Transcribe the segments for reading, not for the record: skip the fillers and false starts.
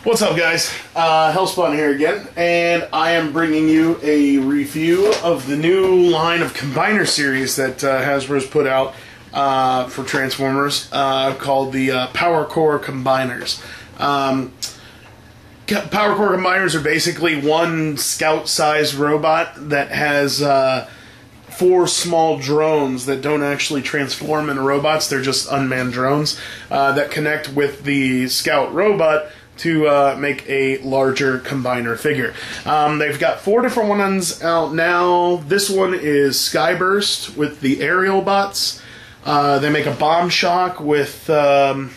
What's up, guys? Hellspawn here again, and I am bringing you a review of the new line of combiner series that Hasbro's put out for Transformers called the Power Core Combiners. Power Core Combiners are basically one Scout-sized robot that has 4 small drones that don't actually transform into robots. They're just unmanned drones that connect with the Scout robot to make a larger combiner figure. They've got 4 different ones out now. This one is Skyburst with the aerial bots. They make a bomb shock with I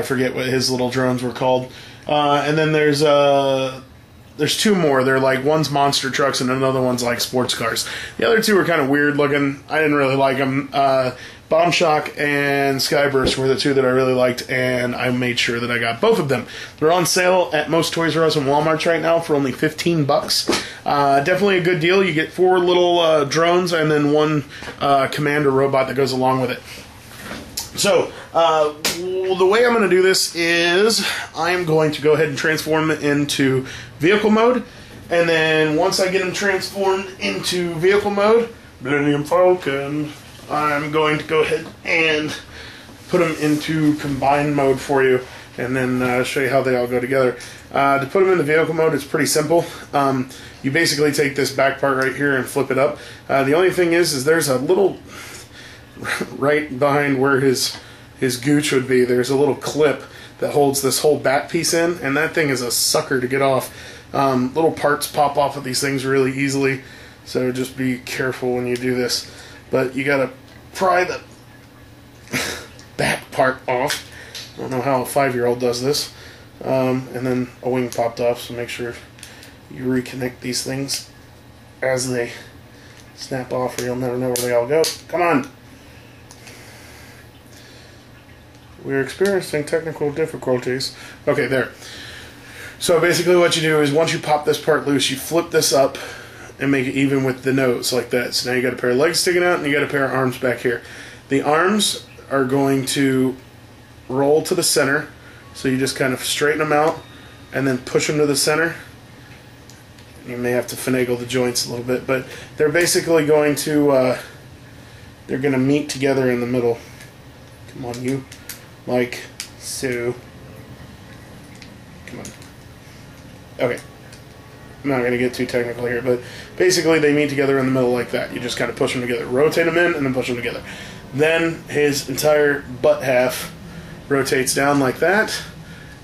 forget what his little drones were called. And then there's 2 more. They're like, one's monster trucks and another one's like sports cars. The other 2 are kind of weird looking. I didn't really like them. Bomb Shock and Skyburst were the 2 that I really liked, and I made sure that I got both of them. They're on sale at most Toys R Us and Walmarts right now for only $15. Definitely a good deal. You get 4 little drones and then 1 commander robot that goes along with it. So, the way I'm going to do this is I'm going to go ahead and transform it into vehicle mode, and then once I get them transformed into vehicle mode, Millennium Falcon, I'm going to go ahead and put them into combined mode for you, and then show you how they all go together. To put them into vehicle mode, it's pretty simple. You basically take this back part right here and flip it up. The only thing is there's a little right behind where his gooch would be. There's a little clip that holds this whole back piece in, and that thing is a sucker to get off. Little parts pop off of these things really easily, so just be careful when you do this. But you gotta pry the back part off. I don't know how a 5-year-old does this. And then a wing popped off, so make sure you reconnect these things as they snap off, or you'll never know where they all go. Come on! We're experiencing technical difficulties. Okay, there. So basically what you do is once you pop this part loose, you flip this up and make it even with the nose like that. So now you got a pair of legs sticking out and you got a pair of arms back here. The arms are going to roll to the center, so you just kind of straighten them out and then push them to the center. You may have to finagle the joints a little bit, but they're basically going to they're going to meet together in the middle. Come on, you. Like so. Come on. Okay. I'm not going to get too technical here, but basically they meet together in the middle like that. You just kind of push them together. Rotate them in and then push them together. Then his entire butt half rotates down like that,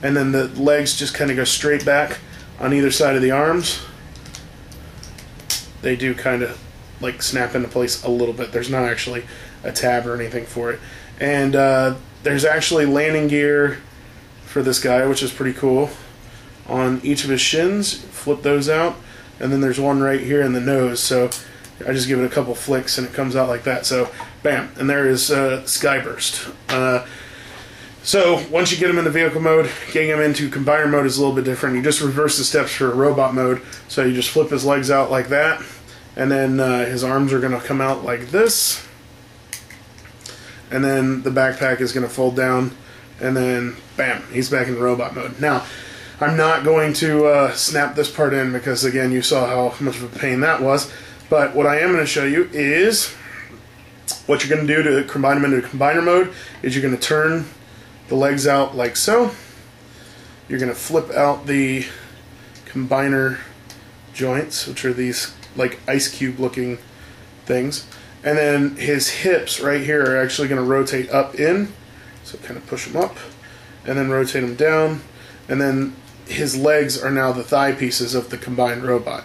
and then the legs just kind of go straight back on either side of the arms. They do kind of like snap into place a little bit. There's not actually a tab or anything for it. And there's actually landing gear for this guy, which is pretty cool. On each of his shins, flip those out, and then there's one right here in the nose, so I just give it a couple flicks and it comes out like that. So bam, and there is Skyburst. So once you get him into vehicle mode, getting him into combiner mode is a little bit different. You just reverse the steps for robot mode, so you just flip his legs out like that, and then his arms are going to come out like this, and then the backpack is going to fold down, and then bam, he's back in robot mode. Now, I'm not going to snap this part in because, again, you saw how much of a pain that was. But what I am going to show you is what you're going to do to combine them into combiner mode is you're going to turn the legs out like so. You're going to flip out the combiner joints, which are these like ice cube looking things. And then his hips right here are actually going to rotate up in. So kind of push them up and then rotate them down. And then his legs are now the thigh pieces of the combined robot.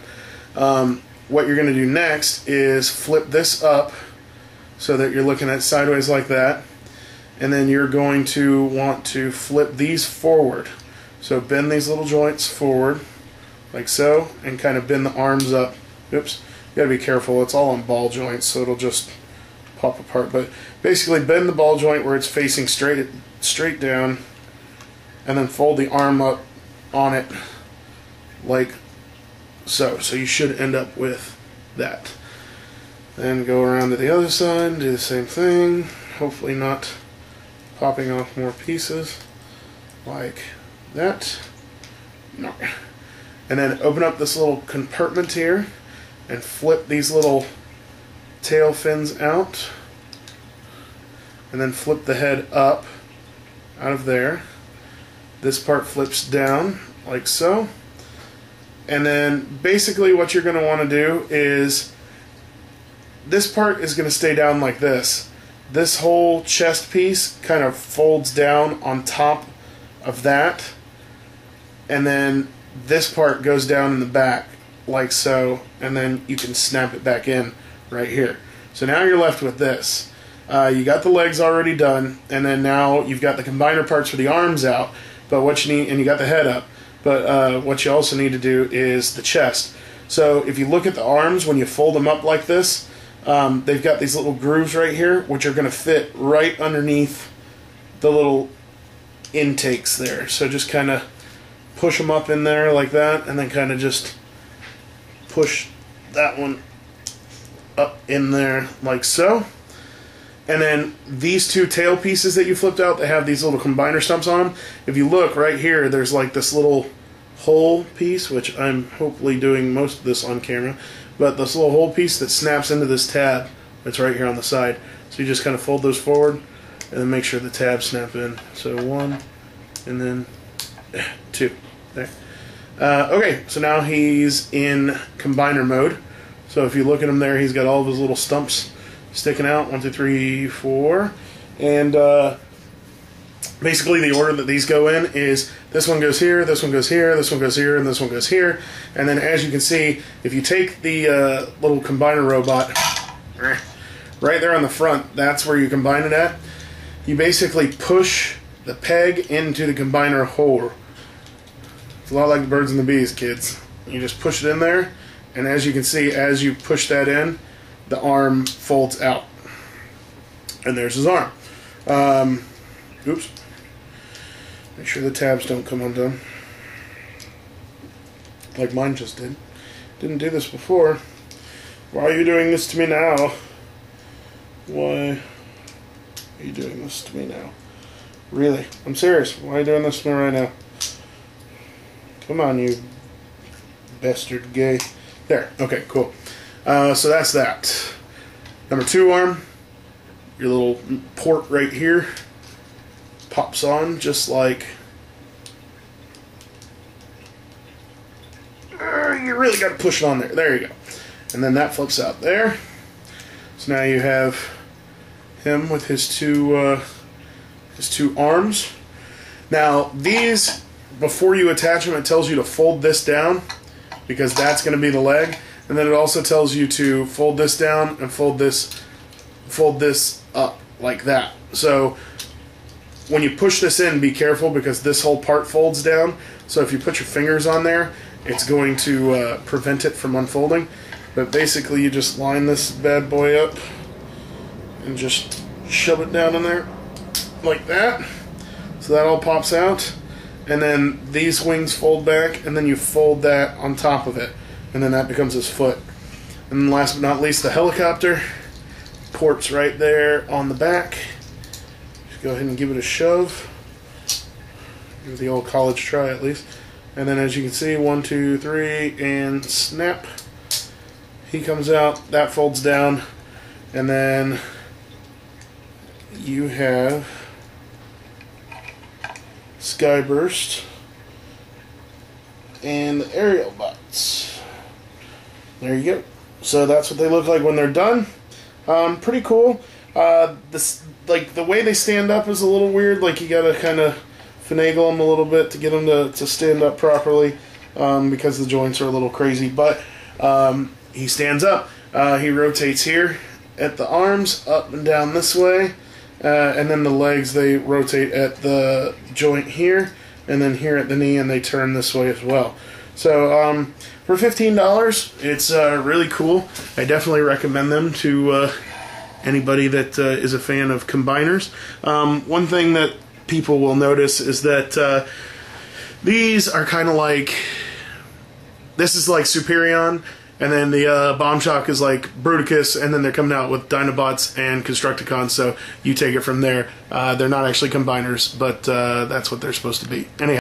What you're going to do next is flip this up so that you're looking at sideways like that, and then you're going to want to flip these forward. So bend these little joints forward like so, and kind of bend the arms up. Oops, you got to be careful, it's all on ball joints, so it'll just pop apart. But basically bend the ball joint where it's facing straight down, and then fold the arm up on it like so. So you should end up with that. Then go around to the other side, do the same thing, hopefully not popping off more pieces like that. No. And then open up this little compartment here and flip these little tail fins out. And then flip the head up out of there. This part flips down like so. And then basically what you're going to want to do is this part is going to stay down like this. This whole chest piece kind of folds down on top of that. And then this part goes down in the back like so. And then you can snap it back in right here. So now you're left with this. You got the legs already done. And then now you've got the combiner parts for the arms out. But what you need, and you got the head up. But what you also need to do is the chest. So if you look at the arms, when you fold them up like this, they've got these little grooves right here, which are going to fit right underneath the little intakes there. So just kind of push them up in there like that, and then kind of just push that one up in there like so. And then these two tail pieces that you flipped out, they have these little combiner stumps on them. If you look right here, there's like this little hole piece, which I'm hopefully doing most of this on camera, but this little hole piece that snaps into this tab that's right here on the side. So you just kind of fold those forward and then make sure the tabs snap in. So one and then two. There. Okay, so now he's in combiner mode. So if you look at him there, he's got all of his little stumps sticking out, 1, 2, 3, 4, and basically the order that these go in is this one goes here, this one goes here, this one goes here, and this one goes here. And then as you can see, if you take the little combiner robot right there on the front, that's where you combine it at. You basically push the peg into the combiner hole. It's a lot like the birds and the bees, kids. You just push it in there, and as you can see, as you push that in, the arm folds out. And there's his arm. Oops. Make sure the tabs don't come undone. Like mine just did. Didn't do this before. Why are you doing this to me now? Why are you doing this to me now? Really? I'm serious. Why are you doing this to me right now? Come on, you bastard gay. There. Okay, cool. So that's that. Number 2 arm, your little port right here pops on just like, you really got to push it on there. There you go. And then that flips out there. So now you have him with his two arms. Now these, before you attach them, it tells you to fold this down because that's going to be the leg. And then it also tells you to fold this down and fold this up like that. So when you push this in, be careful because this whole part folds down. So if you put your fingers on there, it's going to prevent it from unfolding. But basically you just line this bad boy up and just shove it down in there like that. So that all pops out. And then these wings fold back, and then you fold that on top of it. And then that becomes his foot. And then last but not least, the helicopter. Port's right there on the back. Just go ahead and give it a shove. Give it the old college try at least. And then as you can see, 1, 2, 3, and snap. He comes out, that folds down. And then you have Skyburst and the aerial bots. There you go. So that's what they look like when they're done. Pretty cool. This, like, the way they stand up is a little weird. Like, you gotta kind of finagle them a little bit to get them to stand up properly because the joints are a little crazy. But he stands up. He rotates here at the arms, up and down this way. And then the legs, they rotate at the joint here, and then here at the knee, and they turn this way as well. So for $15, it's really cool. I definitely recommend them to anybody that is a fan of combiners. One thing that people will notice is that these are kind of like, this is like Superion, and then the Bomb Shock is like Bruticus, and then they're coming out with Dinobots and Constructicons, so you take it from there. They're not actually combiners, but that's what they're supposed to be. Anyhow.